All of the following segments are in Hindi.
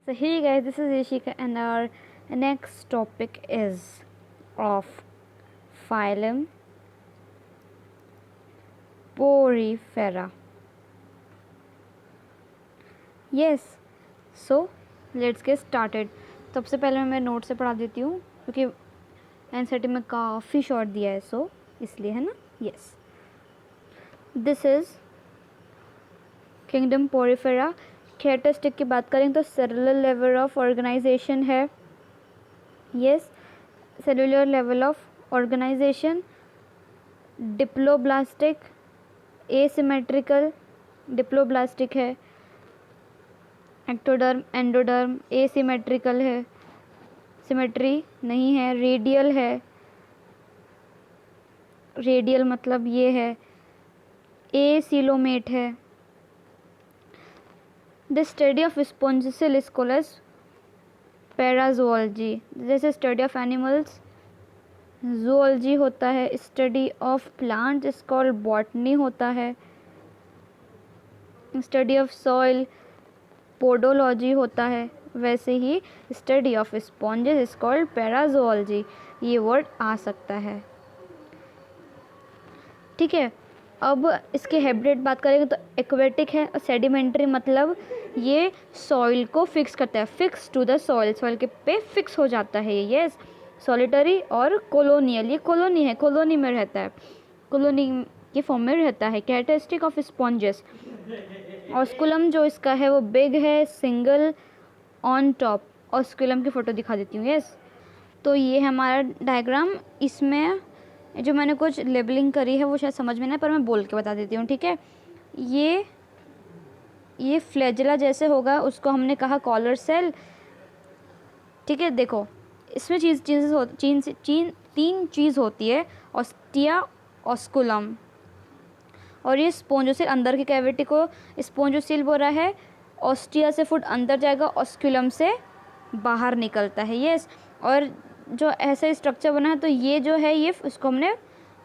So hey guys, this is Ishika and our next topic is of phylum Porifera. Yes, so let's get started. सबसे पहले मैं नोट से पढ़ा देती हूँ क्योंकि एनसीईआरटी में काफ़ी शॉर्ट दिया है सो इसलिए है ना. Yes, this is kingdom Porifera. Characteristic की बात करें तो सेलुलर लेवल ऑफ ऑर्गेनाइजेशन है. Yes, cellular level of organisation. Diploblastic, asymmetrical diploblastic है. एक्टोडर्म, एंडोडर्म एसिमेट्रिकल है, सिमेट्री नहीं है. रेडियल है, रेडियल मतलब ये है. एसिलोमेट है. द स्टडी ऑफ स्पॉन्जिसल इज कॉल्ड एज पैराजोलॉजी. जैसे स्टडी ऑफ एनिमल्स जूलॉजी होता है, study of plant is called botany होता है, स्टडी ऑफ सॉइल पोडोलॉजी होता है. वैसे ही study of sponges is called parazoology. ये वर्ड आ सकता है. ठीक है, अब इसके हैबिटेट बात करेंगे तो एक्वेटिक है. सेडिमेंट्री मतलब ये सॉइल को फिक्स करता है, fix to the soil, soil के पे फिक्स हो जाता है. यस, सॉलिटरी और कॉलोनियल, ये कॉलोनी है, कॉलोनी में रहता है, कॉलोनी के फॉर्म में रहता है. कैरेक्टरिस्टिक ऑफ स्पॉन्जेस, ऑस्कुलम जो इसका है वो बिग है, सिंगल ऑन टॉप. ऑस्कुलम की फ़ोटो दिखा देती हूँ. यस, तो ये है हमारा डायग्राम. इसमें जो मैंने कुछ लेबलिंग करी है वो शायद समझ में नहीं, पर मैं बोल के बता देती हूँ. ठीक है, ये फ्लैजिला जैसे होगा, उसको हमने कहा कॉलर सेल. ठीक है, देखो इसमें तीन चीज़ होती है, ऑस्टिया, ऑस्कुलम और ये स्पोंजोसिल. अंदर की कैविटी को स्पोंजोसिल बोल रहा है. ऑस्टिया से फुट अंदर जाएगा, ऑस्कुलम से बाहर निकलता है. यस, और जो ऐसा स्ट्रक्चर बना है तो ये जो है ये इसको हमने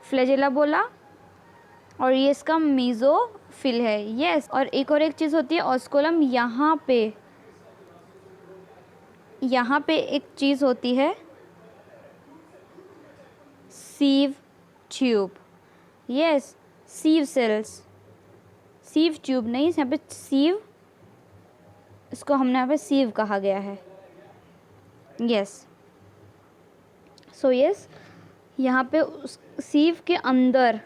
फ्लैजिला बोला और ये इसका मीज़ोफिल है. यस, और एक चीज़ होती है ऑस्कुलम. यहाँ पे एक चीज़ होती है sieve tube. Yes, sieve cells, sieve tube नहीं, यहाँ पे सीव, इसको हमने यहाँ पे सीव कहा गया है. यस, सो यस, यहाँ पे उस सीव के अंदर,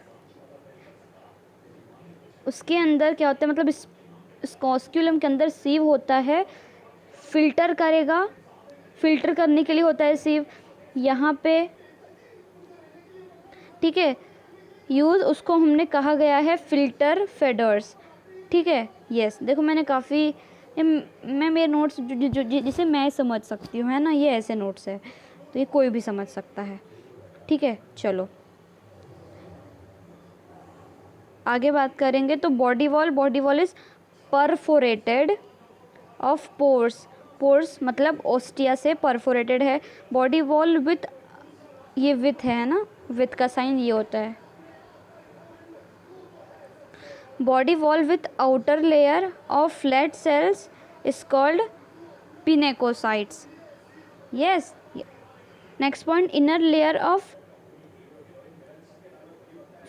उसके अंदर क्या होता है, मतलब इस ऑस्कुलम के अंदर सीव होता है, फिल्टर करेगा, फिल्टर करने के लिए होता है सीव यहाँ पे. ठीक है, यूज़ उसको हमने कहा गया है फिल्टर फेडर्स. ठीक है. यस, देखो मैंने काफ़ी, मैं मेरे नोट्स जिसे मैं समझ सकती हूँ है ना, ये ऐसे नोट्स है तो ये कोई भी समझ सकता है. ठीक है, चलो आगे बात करेंगे. तो body wall is perforated of pores. Pores मतलब ओस्टिया से परफोरेटेड है. बॉडी वॉल विथ, ये विथ है ना, विथ का साइन ये होता है. Body wall with outer layer of flat cells is called pinacocytes. Yes, next point, inner layer of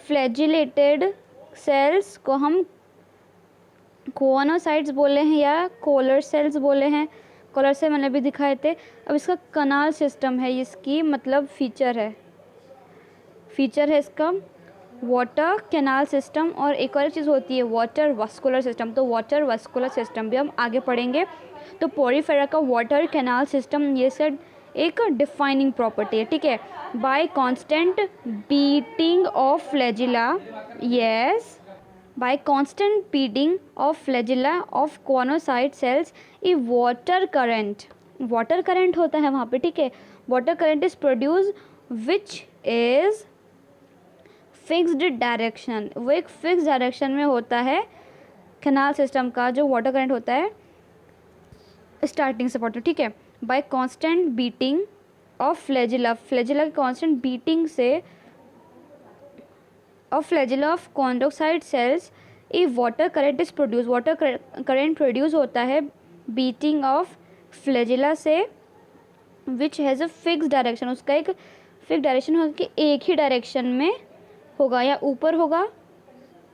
flagellated cells को हम कोनोसाइट्स बोले हैं या कोलर सेल्स बोले हैं. कॉलर से मैंने भी दिखाए थे. अब इसका कनाल सिस्टम है, इसकी मतलब फीचर है इसका वाटर कैनाल सिस्टम. और एक और चीज़ होती है वाटर वास्कुलर सिस्टम. तो वाटर वास्कुलर सिस्टम भी हम आगे पढ़ेंगे. तो पोरीफेरा का वाटर कैनाल सिस्टम ये सब एक डिफाइनिंग प्रॉपर्टी है. ठीक है, bye constant beating of flagella. Yes, by constant beating of flagella of conocyte cells a water current होता है वहाँ पे. ठीक है, water current is produced which is fixed direction. वो एक फिक्स डायरेक्शन में होता है. कैनाल सिस्टम का जो वाटर करंट होता है स्टार्टिंग से पढ़ते. ठीक है, by constant beating of flagella की constant beating से of flagella of chondrocyte cells a water current is produced. water current produce होता है beating of फ्लैजिला से which has a fix direction, उसका एक फिक्स डायरेक्शन होगा कि एक ही डायरेक्शन में होगा, या ऊपर होगा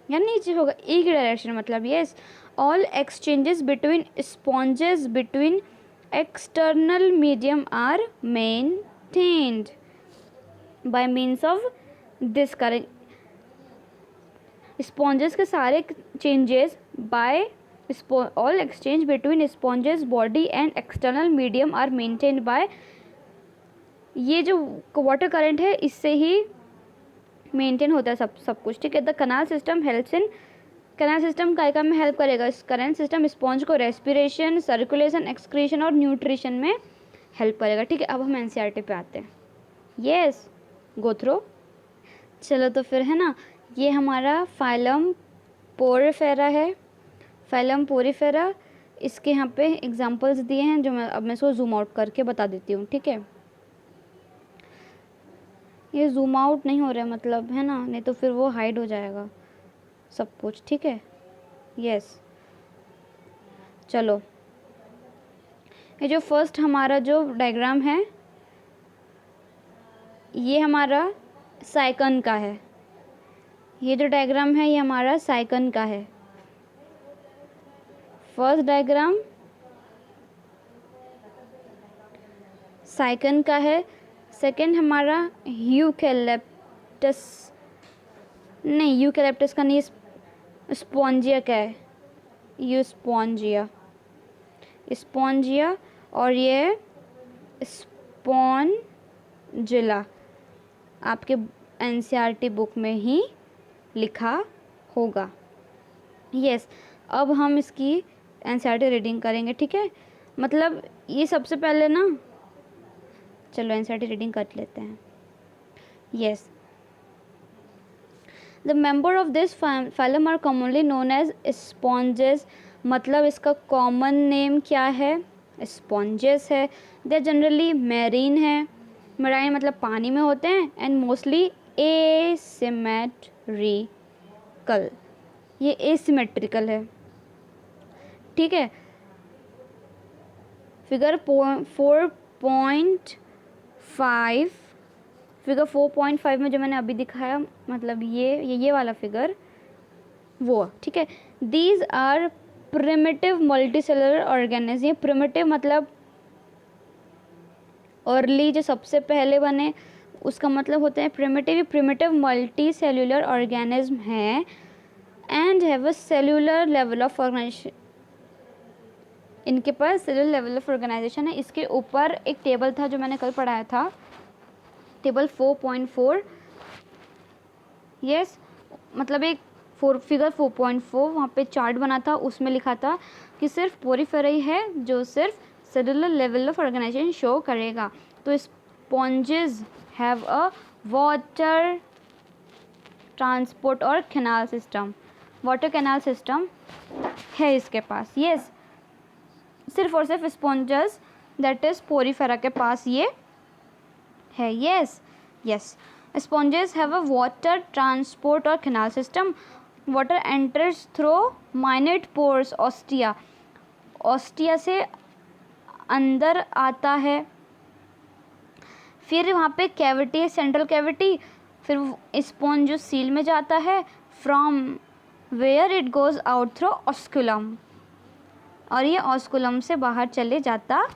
या नीचे होगा, एक ही डायरेक्शन मतलब। Yes, all exchanges between sponges between external medium are maintained by means of this current. Sponges के सारे changes by all exchange between sponges body and external medium are maintained by, ये जो वाटर करंट है इससे ही मेंटेन होता है सब कुछ, ठीक है। The canal system helps in, canal system काय काम में हेल्प करेगा? इस करंट सिस्टम स्पॉन्ज को रेस्पिरेशन, सर्कुलेशन, एक्सक्रीशन और न्यूट्रिशन में हेल्प करेगा, ठीक है। अब हम एनसीईआरटी पे आते हैं। Yes, go through. चलो तो फिर है ना, ये हमारा फाइलम पोरिफेरा है, फाइलम पोरिफेरा। इसके यहाँ पे एग्जांपल्स दिए हैं जो मैं इसको जूम आउट करके बता देती हूँ, ठीक है। ये जूम आउट नहीं हो रहा है मतलब, है ना, नहीं तो फिर वो हाइड हो जाएगा सब कुछ, ठीक है। यस, चलो, ये जो फर्स्ट हमारा जो डायग्राम है ये हमारा साइकन का है। ये जो डायग्राम है ये हमारा साइकन का है, फर्स्ट डायग्राम साइकन का है। सेकंड हमारा यूकेलिप्टस, नहीं यूकेलिप्टस का नहीं, स्पॉन्जिया का है, यू स्पॉन्जिया और ये स्पॉन्जिला आपके एनसीईआरटी बुक में ही लिखा होगा। यस, अब हम इसकी एनसीईआरटी रीडिंग करेंगे, ठीक है। मतलब ये सबसे पहले ना, चलो एनसीईआरटी रीडिंग कर लेते हैं। Yes, the member of this phylum are commonly known as sponges, मतलब इसका कॉमन नेम क्या है? स्पॉन्जेस है। दे जनरली मैरीन है, मैराइन मतलब पानी में होते हैं, एंड मोस्टली एसिमेट्रिकल, ये एसिमेट्रिकल है, ठीक है। फिगर 4.5, फिगर 4.5 में जो मैंने अभी दिखाया, मतलब ये वाला फिगर वो, ठीक है। These are primitive multicellular organism, ये प्रिमिटिव मतलब अर्ली, जो सबसे पहले बने उसका मतलब होता है प्रिमिटिव। ये प्रिमिटिव मल्टी सेल्यूलर ऑर्गेनिज्म है and have a cellular level of organisation, इनके पास सेल्यूलर लेवल ऑफ ऑर्गेनाइजेशन है। इसके ऊपर एक टेबल था जो मैंने कल पढ़ाया था, टेबल 4.4। यस, मतलब एक फिगर 4.4 वहाँ पे चार्ट बना था, उसमें लिखा था कि सिर्फ पोरिफेरा ही है जो सिर्फ cellular level of organisation show करेगा। तो sponges have a water transport और canal system, water canal system है इसके पास। यस, सिर्फ और सिर्फ स्पॉन्जेस दैट इज पोरिफेरा के पास ये है। Yes yes, sponges have a water transport और canal system. Water enters through minute pores, ostia, ostia से अंदर आता है, फिर वहाँ पे कैविटी है, सेंट्रल कैविटी, फिर स्पॉन्ज जो सील में जाता है, from where it goes out through osculum, और ये ऑस्कुलम से बाहर चले जाता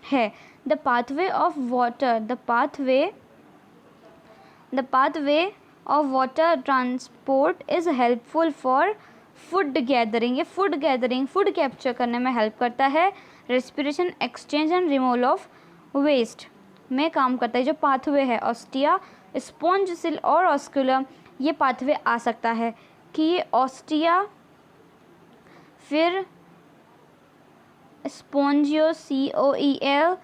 है। The pathway of water, the pathway of water transport is helpful for food gathering, ये फूड गैदरिंग, फूड कैप्चर करने में हेल्प करता है। Respiration, exchange and removal of waste में काम करता है। जो पाथवे है ऑस्टिया, स्पॉन्ज सिल और ऑस्कुलम, ये पाथवे आ सकता है कि ये ऑस्टिया, फिर स्पॉन्जियो COEL,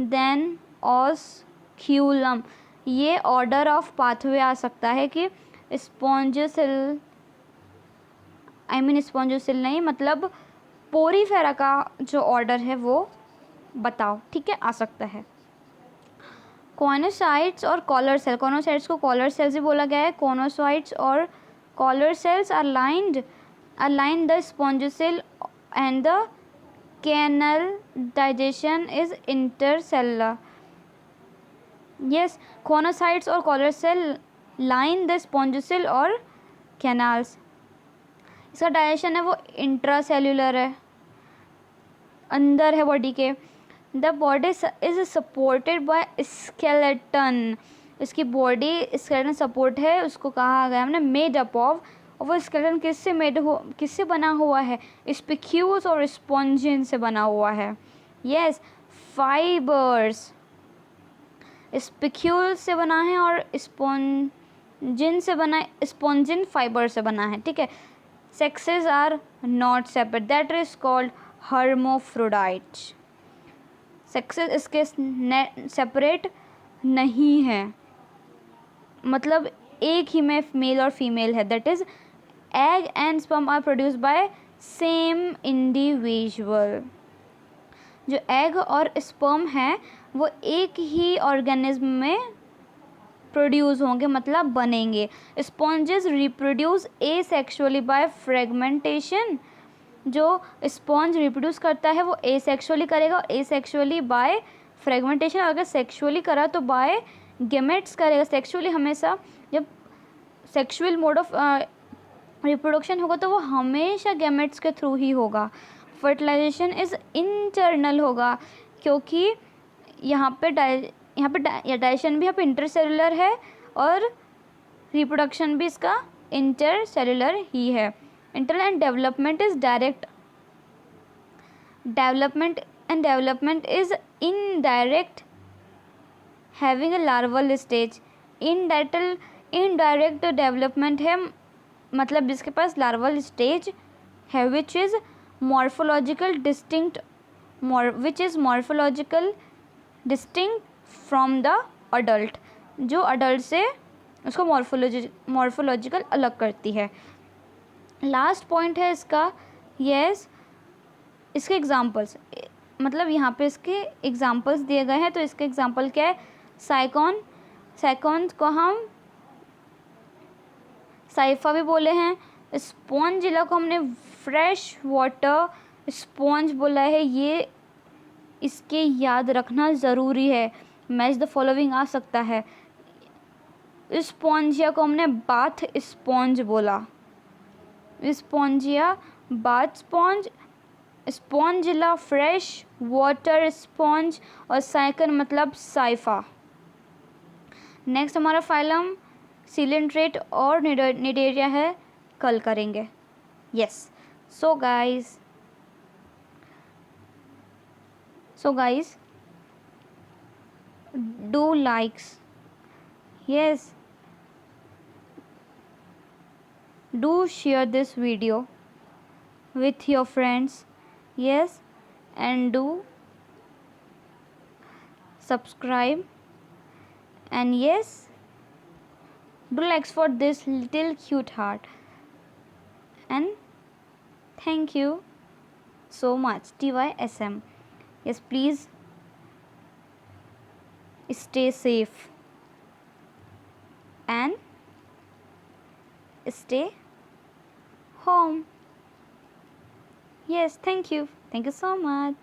देन ऑस्क्यूलम, ये ऑर्डर ऑफ पाथवे आ सकता है कि स्पॉन्जियोसिल, स्पॉन्जियोसिल नहीं, मतलब पोरीफेरा का जो ऑर्डर है वो बताओ, ठीक है, आ सकता है। कॉनोसाइट्स और कॉलर सेल, कॉनोसाइट्स को कॉलर सेल्स भी बोला गया है। कॉनोसाइट्स और collar cells are lined the spongocoel and the canal digestion is intercellular. Yes, conocytes और collar cell line the spongicle और canals. इसका डाइजेशन है वो इंट्रासेल्यूलर है, अंदर है बॉडी के. The body is supported by skeleton. इसकी बॉडी स्केलेटन सपोर्ट है, उसको कहा गया हमने मेड अप ऑफ. और वो स्केलेटन किससे बना हुआ है? स्पिक्यूल्स और स्पॉन्जिन से बना हुआ है. Yes, fibres. स्पिक्यूल से बना है और स्पॉन्जिन से बना है, स्पॉन्जिन फाइबर से बना है. ठीक है. Sexes are not separate, that is called hermaphrodite. Sexes इसके सेपरेट नहीं है, मतलब एक ही में मेल और फीमेल है. That is egg and sperm are produce by same individual. जो एग और स्पर्म है वो एक ही ऑर्गेनिज्म में प्रोड्यूस होंगे, मतलब बनेंगे. Sponges reproduce asexually by fragmentation. जो स्पॉन्ज रिप्रोड्यूस करता है वो एसेक्सुअली करेगा, और एसेक्सुअली बाय फ्रेगमेंटेशन. अगर सेक्सुअली करा तो बाय गेमेट्स करेगा. सेक्सुअली हमेशा, जब सेक्सुअल मोड ऑफ रिप्रोडक्शन होगा तो वो हमेशा गेमेट्स के थ्रू ही होगा. फर्टिलाइजेशन इज इंटरनल होगा, क्योंकि यहाँ पे डाइजेशन भी यहाँ पे इंटरसेलुलर है और रिप्रोडक्शन भी इसका इंटरसेलुलर ही है. Internal and development is direct. Development is indirect, having a larval stage. Indirect development है, मतलब जिसके पास लार्वल स्टेज है, which is morphological distinct from the adult. जो अडल्ट से उसको मॉर्फोलॉजिकल अलग करती है. लास्ट पॉइंट है इसका. यस, इसके एग्जांपल्स, मतलब यहाँ पे इसके एग्जांपल्स दिए गए हैं. तो इसके एग्जांपल क्या है? साइकॉन को हम साइफा भी बोले हैं. स्पॉन्जिला को हमने फ्रेश वाटर स्पॉन्ज बोला है. ये इसके याद रखना ज़रूरी है. मैच द फॉलोइंग आ सकता है. स्पॉन्जिया को हमने बाथ स्पॉन्ज बोला. Spongia bath sponge, Spongilla fresh water sponge, और साइकन मतलब साइफा. नेक्स्ट हमारा फाइलम सिलेंट्रेट और निडेरिया है, कल करेंगे. Yes. So guys do likes. Yes, do share this video with your friends. Yes, and do subscribe, and yes, do likes for this little cute heart. And thank you so much, TYSM. Yes, please stay safe and stay home. Yes, thank you so much.